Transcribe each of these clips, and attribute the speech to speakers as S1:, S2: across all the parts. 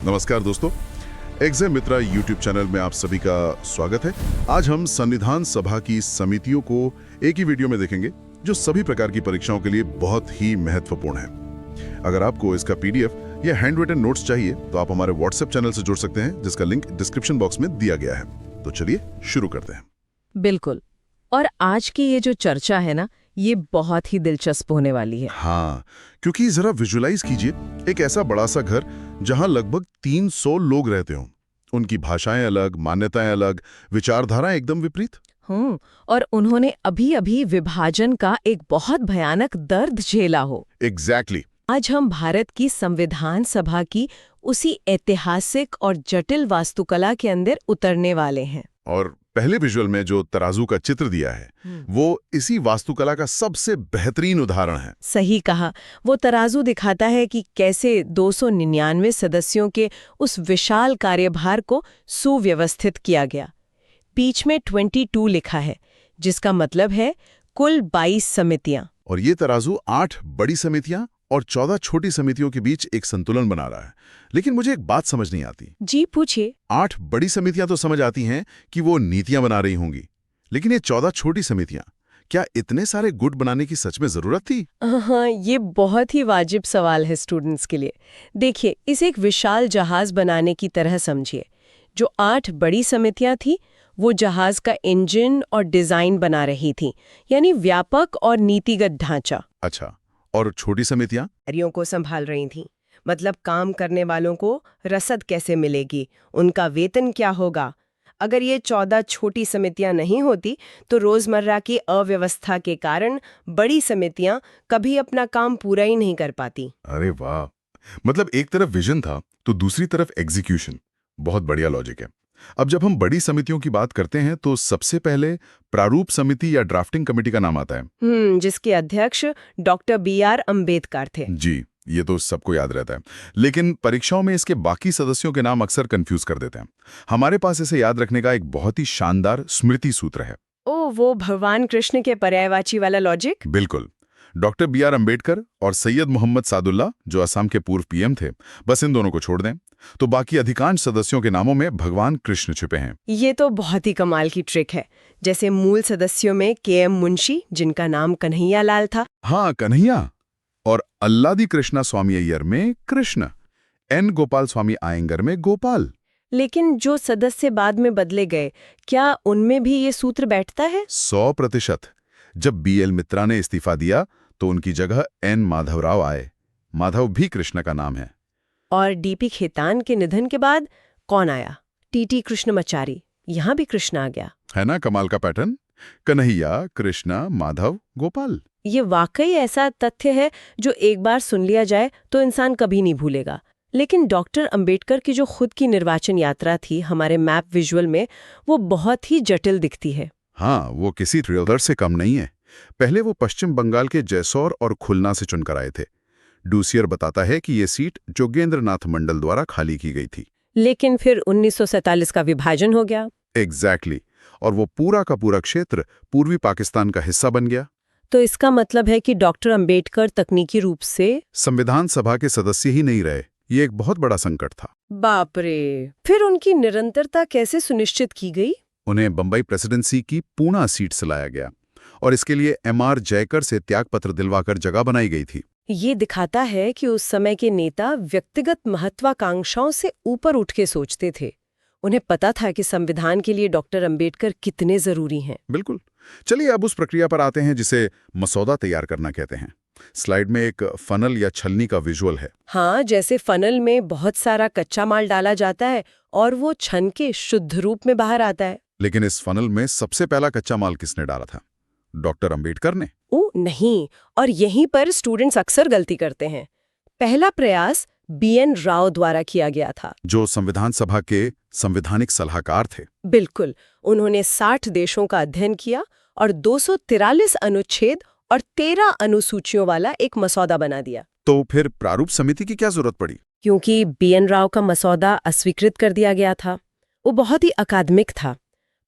S1: नमस्कार दोस्तों, एग्जाम मित्रा YouTube channel में आप सभी का स्वागत है। आज हम संविधान सभा की समितियों को एक ही वीडियो में देखेंगे जो सभी प्रकार की परीक्षाओं के लिए बहुत ही महत्वपूर्ण है। अगर आपको इसका पीडीएफ या हैंड रिटन नोट्स चाहिए तो आप हमारे व्हाट्सएप चैनल से जुड़ सकते हैं, जिसका लिंक डिस्क्रिप्शन बॉक्स में दिया गया है। तो चलिए शुरू करते हैं।
S2: बिल्कुल। और आज की ये जो चर्चा है ना, ये बहुत ही दिलचस्प होने वाली है।
S1: हाँ, क्योंकि जरा विजुलाइज कीजिए एक ऐसा बड़ा सा घर जहां लगभग 300 लोग रहते हों। उनकी भाषाएं अलग, मान्यताएं अलग, विचारधाराएं एकदम विपरीत।
S2: और उन्होंने अभी अभी विभाजन का एक बहुत भयानक दर्द झेला हो।
S1: एग्जैक्टली।
S2: आज हम भारत की संविधान सभा की उसी ऐतिहासिक और जटिल वास्तुकला के अंदर उतरने वाले हैं।
S1: और पहले विजुअल में जो तराजू का चित्र दिया है वो इसी वास्तुकला का सबसे बेहतरीन उदाहरण है।
S2: सही कहा। वो तराजू दिखाता है कि कैसे 299 सदस्यों के उस विशाल कार्यभार को सुव्यवस्थित किया गया। बीच में 22 लिखा है, जिसका मतलब है कुल 22 समितियां।
S1: और ये तराजू 8 बड़ी समितियां और 14 छोटी समितियों के बीच एक संतुलन बना रहा है। लेकिन मुझे एक बात समझ नहीं आती।
S2: जी पूछिए।
S1: 8 बड़ी समितियां तो समझ आती हैं कि वो नीतियां बना रही होंगी, लेकिन ये 14 छोटी समितियां, क्या इतने सारे गुट बनाने की सच में जरूरत थी?
S2: हाँ, ये बहुत ही वाजिब सवाल है स्टूडेंट्स के लिए। देखिए, इसे एक विशाल जहाज बनाने की तरह समझिए। जो 8 बड़ी समितियां थी, वो जहाज का इंजन और डिजाइन बना रही थी, यानी व्यापक और नीतिगत ढांचा।
S1: अच्छा, और छोटी समितियां?
S2: कार्यों को संभाल रही थीं। मतलब काम करने वालों को रसद कैसे मिलेगी, उनका वेतन क्या होगा। अगर ये 14 छोटी समितियां नहीं होती तो रोजमर्रा की अव्यवस्था के कारण बड़ी समितियां कभी अपना काम पूरा ही नहीं कर पाती।
S1: अरे वाह, मतलब एक तरफ विजन था तो दूसरी तरफ एग्जीक्यूशन। बहुत बढ़िया लॉजिक है। अब जब हम बड़ी समितियों की बात करते हैं तो सबसे पहले प्रारूप समिति या ड्राफ्टिंग कमेटी का नाम आता है।
S2: जिसके अध्यक्ष डॉक्टर BR अम्बेडकर थे।
S1: जी, ये तो सबको याद रहता है, लेकिन परीक्षाओं में इसके बाकी सदस्यों के नाम अक्सर कंफ्यूज कर देते हैं। हमारे पास इसे याद रखने का एक बहुत ही शानदार स्मृति सूत्र है।
S2: वो भगवान कृष्ण के पर्यायवाची वाला लॉजिक?
S1: बिल्कुल। डॉक्टर BR अम्बेडकर और सैयद मोहम्मद सादुल्ला, जो असम के पूर्व PM थे, बस इन दोनों को छोड़ दें तो बाकी अधिकांश सदस्यों के नामों में भगवान कृष्ण छिपे हैं।
S2: ये तो बहुत ही कमाल की ट्रिक है। जैसे मूल सदस्यों में KM मुंशी, जिनका नाम कन्हैया लाल था।
S1: हाँ, कन्हैया। और अल्लादी कृष्णा स्वामी अय्यर में कृष्ण, N गोपाल स्वामी आयंगर में गोपाल।
S2: लेकिन जो सदस्य बाद में बदले गए, क्या उनमें भी ये सूत्र बैठता है?
S1: 100%। जब BL मित्रा ने इस्तीफा दिया तो उनकी जगह N माधवराव आए। माधव भी कृष्ण का नाम है।
S2: और DP खेतान के निधन के बाद कौन आया? TT कृष्णमाचारी। यहाँ भी कृष्ण आ गया।
S1: है ना कमाल का पैटर्न? कन्हैया, कृष्णा, माधव, गोपाल।
S2: ये वाकई ऐसा तथ्य है जो एक बार सुन लिया जाए तो इंसान कभी नहीं भूलेगा। लेकिन डॉक्टर अंबेडकर की जो खुद की निर्वाचन यात्रा थी हमारे मैप विजुअल में, वो बहुत ही जटिल दिखती है।
S1: हाँ, वो किसी थ्रिलर से कम नहीं है। पहले वो पश्चिम बंगाल के जैसौर और खुलना से चुनकर आए थे। डूसियर बताता है कि ये सीट जोगेंद्रनाथ मंडल द्वारा खाली की गई थी।
S2: लेकिन फिर 1947 का विभाजन हो गया।
S1: एग्जैक्टली। और वो पूरा का पूरा क्षेत्र पूर्वी पाकिस्तान का हिस्सा बन गया।
S2: तो इसका मतलब है कि डॉक्टर अंबेडकर तकनीकी रूप से
S1: संविधान सभा के सदस्य ही नहीं रहे। ये एक बहुत बड़ा संकट था।
S2: बाप रे! फिर उनकी निरंतरता कैसे सुनिश्चित की गई?
S1: उन्हें बंबई प्रेसिडेंसी की पूना सीट से लाया गया और इसके लिए MR जयकर से त्यागपत्र दिलवाकर जगह बनाई गई थी।
S2: ये दिखाता है कि उस समय के नेता व्यक्तिगत महत्वाकांक्षाओं से ऊपर उठ के सोचते थे। उन्हें पता था कि संविधान के लिए डॉक्टर अंबेडकर कितने जरूरी हैं।
S1: बिल्कुल। चलिए अब उस प्रक्रिया पर आते हैं जिसे मसौदा तैयार करना कहते हैं। स्लाइड में एक फनल या छलनी का विजुअल है।
S2: हाँ, जैसे फनल में बहुत सारा कच्चा माल डाला जाता है और वो छन के शुद्ध रूप में बाहर आता है।
S1: लेकिन इस फनल में सबसे पहला कच्चा माल किसने डाला था? डॉक्टर अंबेडकर ने?
S2: नहीं, और यहीं पर स्टूडेंट्स अक्सर गलती करते हैं। पहला प्रयास BN राव द्वारा किया गया था,
S1: जो संविधान सभा के संवैधानिक सलाहकार थे।
S2: बिल्कुल। उन्होंने 60 देशों का अध्ययन किया और 243 अनुच्छेद और 13 अनुसूचियों वाला एक मसौदा बना दिया।
S1: तो फिर प्रारूप समिति की क्या जरूरत पड़ी?
S2: क्योंकि BN राव का मसौदा अस्वीकृत कर दिया गया था। वो बहुत ही अकादमिक था।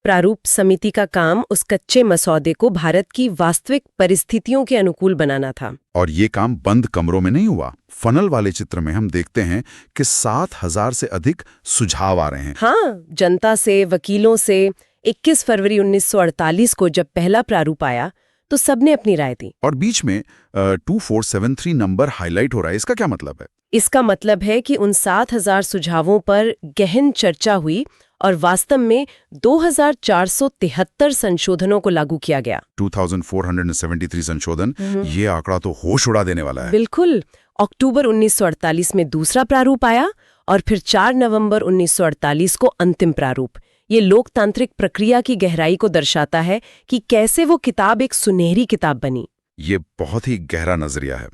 S2: प्रारूप समिति का काम उस कच्चे मसौदे को भारत की वास्तविक परिस्थितियों के अनुकूल बनाना था।
S3: और ये काम बंद कमरों में नहीं हुआ। फनल वाले चित्र में हम देखते हैं कि 7,000 से अधिक सुझाव आ रहे हैं।
S2: हाँ, जनता से, वकीलों से। 21 फरवरी 1948 को जब पहला प्रारूप आया तो सबने अपनी राय दी।
S3: और बीच में 2473 नंबर हाईलाइट हो रहा है। इसका क्या मतलब है?
S2: इसका मतलब है कि उन 7,000 सुझावों पर गहन चर्चा हुई और वास्तव में 2,473 संशोधनों को लागू किया गया।
S3: 2473 संशोधन, ये आंकड़ा तो होश उड़ा देने वाला है।
S2: बिल्कुल। अक्टूबर 1948 में दूसरा प्रारूप आया और फिर 4 नवंबर 1948 को अंतिम प्रारूप। ये लोकतांत्रिक प्रक्रिया की गहराई को दर्शाता है कि कैसे वो किताब एक सुनहरी किताब बनी।
S3: ये बहुत ही गहरा नजरिया है।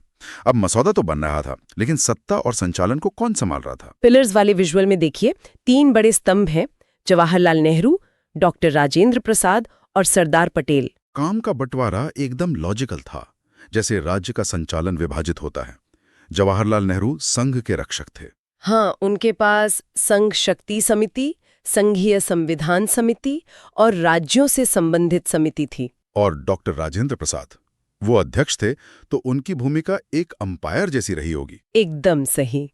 S3: अब मसौदा तो बन रहा था, लेकिन सत्ता और संचालन को कौन संभाल रहा था?
S2: पिलर्स वाले विजुअल में देखिए, 3 बड़े स्तंभ हैं, जवाहरलाल नेहरू, डॉक्टर राजेंद्र प्रसाद और सरदार पटेल।
S3: काम का बंटवारा एकदम लॉजिकल था, जैसे राज्य का संचालन विभाजित होता है। जवाहरलाल नेहरू संघ के रक्षक थे।
S2: हाँ, उनके पास संघ शक्ति समिति, संघीय संविधान समिति और राज्यों से संबंधित समिति थी।
S3: और डॉक्टर राजेंद्र प्रसाद, वो अध्यक्ष थे, तो उनकी भूमिका एक अंपायर जैसी रही होगी।
S2: एकदम सही।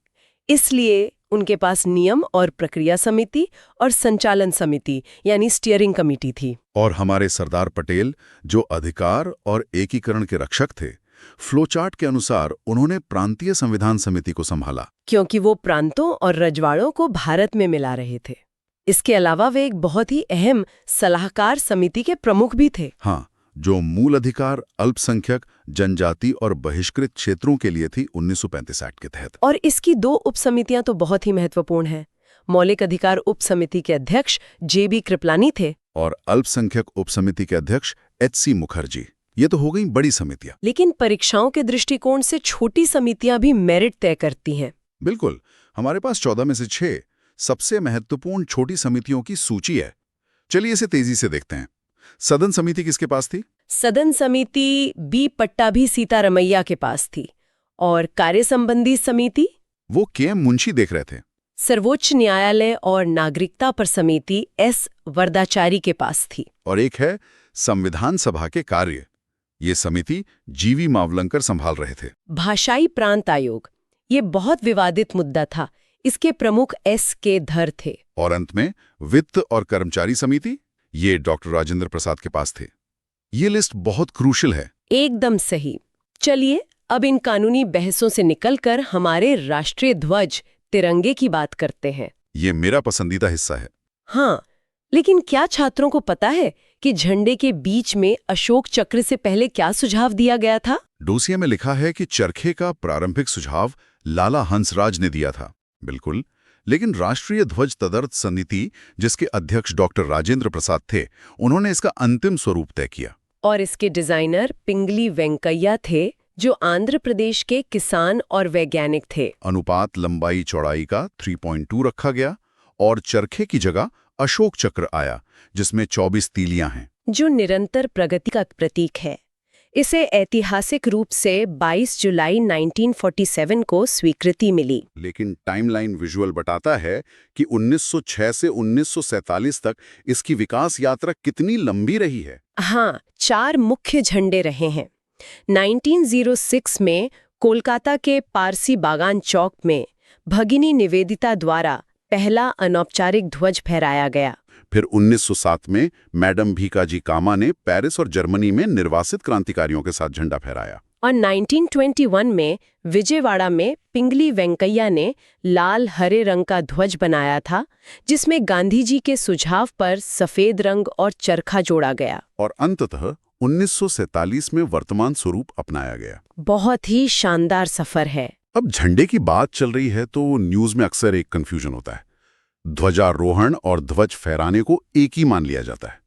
S2: इसलिए उनके पास नियम और प्रक्रिया समिति और संचालन समिति यानी स्टीयरिंग कमेटी थी।
S3: और हमारे सरदार पटेल, जो अधिकार और एकीकरण के रक्षक थे, फ्लोचार्ट के अनुसार उन्होंने प्रांतीय संविधान समिति को संभाला,
S2: क्योंकि वो प्रांतों और रजवाड़ों को भारत में मिला रहे थे। इसके अलावा वे एक बहुत ही अहम सलाहकार समिति के प्रमुख भी थे।
S3: हाँ, जो मूल अधिकार, अल्पसंख्यक, जनजाति और बहिष्कृत क्षेत्रों के लिए थी 1935 एक्ट के तहत।
S2: और इसकी 2 उपसमितियां तो बहुत ही महत्वपूर्ण हैं। मौलिक अधिकार उपसमिति के अध्यक्ष JB कृपलानी थे
S3: और अल्पसंख्यक उपसमिति के अध्यक्ष HC मुखर्जी। ये तो हो गई बड़ी समितियां।
S2: लेकिन परीक्षाओं के दृष्टिकोण से छोटी समितियां भी मेरिट तय करती हैं।
S3: बिल्कुल। हमारे पास 14 में से 6 सबसे महत्वपूर्ण छोटी समितियों की सूची है। चलिए इसे तेजी से देखते हैं। सदन समिति किसके पास थी?
S2: सदन समिति B पट्टाभी सीतारमैया के पास थी। और कार्य संबंधी समिति?
S3: वो KM मुंशी देख रहे थे।
S2: सर्वोच्च न्यायालय और नागरिकता पर समिति S वरदाचारी के पास थी।
S3: और एक है संविधान सभा के कार्य। ये समिति GV मावलंकर संभाल रहे थे।
S2: भाषाई प्रांत आयोग, ये बहुत विवादित मुद्दा था। इसके प्रमुख SK धर थे।
S3: और अंत में वित्त और कर्मचारी समिति, ये डॉक्टर राजेंद्र प्रसाद के पास थे। ये लिस्ट बहुत क्रूशियल है।
S2: एकदम सही। चलिए अब इन कानूनी बहसों से निकलकर हमारे राष्ट्रीय ध्वज तिरंगे की बात करते हैं।
S3: ये मेरा पसंदीदा हिस्सा है।
S2: हाँ, लेकिन क्या छात्रों को पता है कि झंडे के बीच में अशोक चक्र से पहले क्या सुझाव दिया गया था?
S3: डोसिया में लिखा है कि चरखे का प्रारंभिक सुझाव लाला हंसराज ने दिया था। बिल्कुल, लेकिन राष्ट्रीय ध्वज तदर्थ समिति, जिसके अध्यक्ष डॉक्टर राजेंद्र प्रसाद थे, उन्होंने इसका अंतिम स्वरूप तय किया।
S2: और इसके डिजाइनर पिंगली वेंकैया थे, जो आंध्र प्रदेश के किसान और वैज्ञानिक थे।
S3: अनुपात लंबाई चौड़ाई का 3.2 रखा गया और चरखे की जगह अशोक चक्र आया, जिसमें 24 तीलियां हैं,
S2: जो निरंतर प्रगति का प्रतीक है। इसे ऐतिहासिक रूप से 22 जुलाई 1947 को स्वीकृति मिली।
S3: लेकिन टाइमलाइन विजुअल बताता है कि 1906 से 1947 तक इसकी विकास यात्रा कितनी लंबी रही है।
S2: हाँ, 4 मुख्य झंडे रहे हैं। 1906 में कोलकाता के पारसी बागान चौक में भगिनी निवेदिता द्वारा पहला अनौपचारिक ध्वज फहराया गया।
S3: फिर 1907 में मैडम भीकाजी कामा ने पेरिस और जर्मनी में निर्वासित क्रांतिकारियों के साथ झंडा फहराया।
S2: और 1921 में विजयवाड़ा में पिंगली वेंकैया ने लाल हरे रंग का ध्वज बनाया था, जिसमें गांधी जी के सुझाव पर सफेद रंग और चरखा जोड़ा गया।
S3: और अंततः 1947 में वर्तमान स्वरूप अपनाया गया।
S2: बहुत ही शानदार सफर है।
S3: अब झंडे की बात चल रही है तो न्यूज में अक्सर एक कंफ्यूजन होता है। ध्वजारोहण और ध्वज फहराने को एक ही मान लिया जाता है।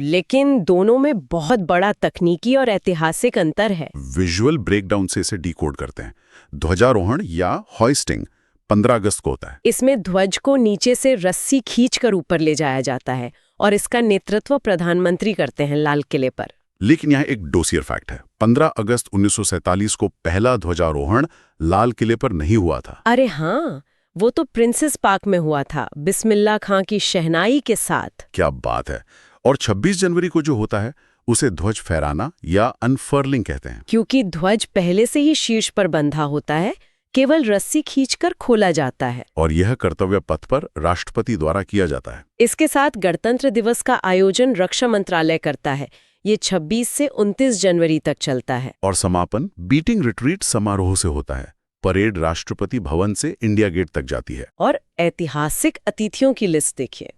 S2: लेकिन दोनों में बहुत बड़ा तकनीकी और ऐतिहासिक अंतर है।
S3: विजुअल ब्रेकडाउन से इसे डिकोड करते हैं। ध्वजारोहण या हॉइस्टिंग 15 अगस्त को होता है।
S2: इसमें ध्वज को नीचे से रस्सी खींचकर ऊपर ले जाया जाता है और इसका नेतृत्व प्रधानमंत्री करते हैं लाल किले पर।
S3: लेकिन यहाँ एक डोसियर फैक्ट है। 15 अगस्त 1947 को पहला ध्वजारोहण लाल किले पर नहीं हुआ था।
S2: अरे हाँ, वो तो प्रिंसेस पार्क में हुआ था, बिस्मिल्लाह खां की शहनाई के साथ।
S3: क्या बात है। और 26 जनवरी को जो होता है उसे ध्वज फहराना या अनफर्लिंग कहते हैं।
S2: क्योंकि ध्वज पहले से ही शीर्ष पर बंधा होता है, केवल रस्सी खींचकर खोला जाता है।
S3: और यह कर्तव्य पथ पर राष्ट्रपति द्वारा किया जाता है।
S2: इसके साथ गणतंत्र दिवस का आयोजन रक्षा मंत्रालय करता है। ये 26 से 29 जनवरी तक चलता है।
S3: और समापन बीटिंग रिट्रीट समारोह से होता है। परेड राष्ट्रपति भवन से इंडिया गेट तक जाती है।
S2: और ऐतिहासिक अतिथियों की लिस्ट देखिए।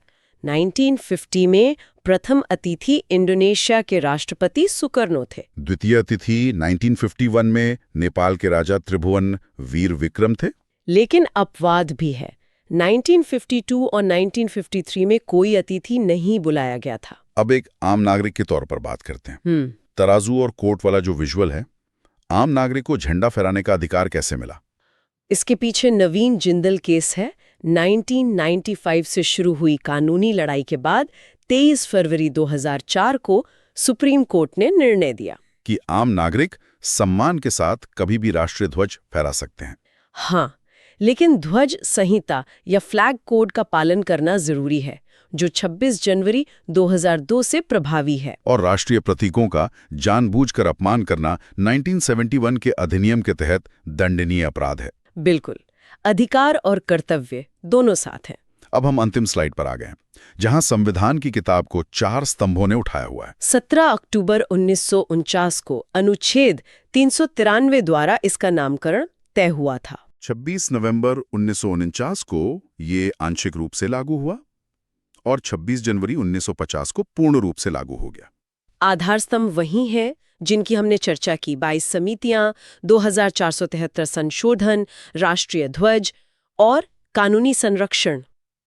S2: 1950 में प्रथम अतिथि इंडोनेशिया के राष्ट्रपति सुकर्नो थे।
S3: द्वितीय अतिथि 1951 में नेपाल के राजा त्रिभुवन वीर विक्रम थे।
S2: लेकिन अपवाद भी है। 1952 और 1953 में कोई अतिथि नहीं बुलाया गया था।
S3: अब एक आम नागरिक के तौर पर बात करते हैं। तराजू और कोर्ट वाला जो विजुअल है, आम नागरिक को झंडा फहराने का अधिकार कैसे मिला?
S2: इसके पीछे नवीन जिंदल केस है। 1995 से शुरू हुई कानूनी लड़ाई के बाद 23 फरवरी 2004 को सुप्रीम कोर्ट ने निर्णय दिया
S3: कि आम नागरिक सम्मान के साथ कभी भी राष्ट्रीय ध्वज फहरा सकते हैं।
S2: हाँ, लेकिन ध्वज संहिता या फ्लैग कोड का पालन करना जरूरी है, जो 26 जनवरी 2002 से प्रभावी है।
S3: और राष्ट्रीय प्रतीकों का जानबूझकर अपमान करना 1971 के अधिनियम के तहत दंडनीय अपराध है।
S2: बिल्कुल, अधिकार और कर्तव्य दोनों साथ हैं।
S3: अब हम अंतिम स्लाइड पर आ गए हैं, जहां संविधान की किताब को 4 स्तंभों ने उठाया हुआ है।
S2: 17 अक्टूबर 1949 को अनुच्छेद 393 द्वारा इसका नामकरण तय हुआ था।
S3: 26 नवंबर 1949 को ये आंशिक रूप से लागू हुआ और 26 जनवरी 1950 को पूर्ण रूप से लागू हो गया।
S2: आधार स्तंभ वही है जिनकी हमने चर्चा की। 22 समितियां, 2473 संशोधन, राष्ट्रीय ध्वज और कानूनी संरक्षण।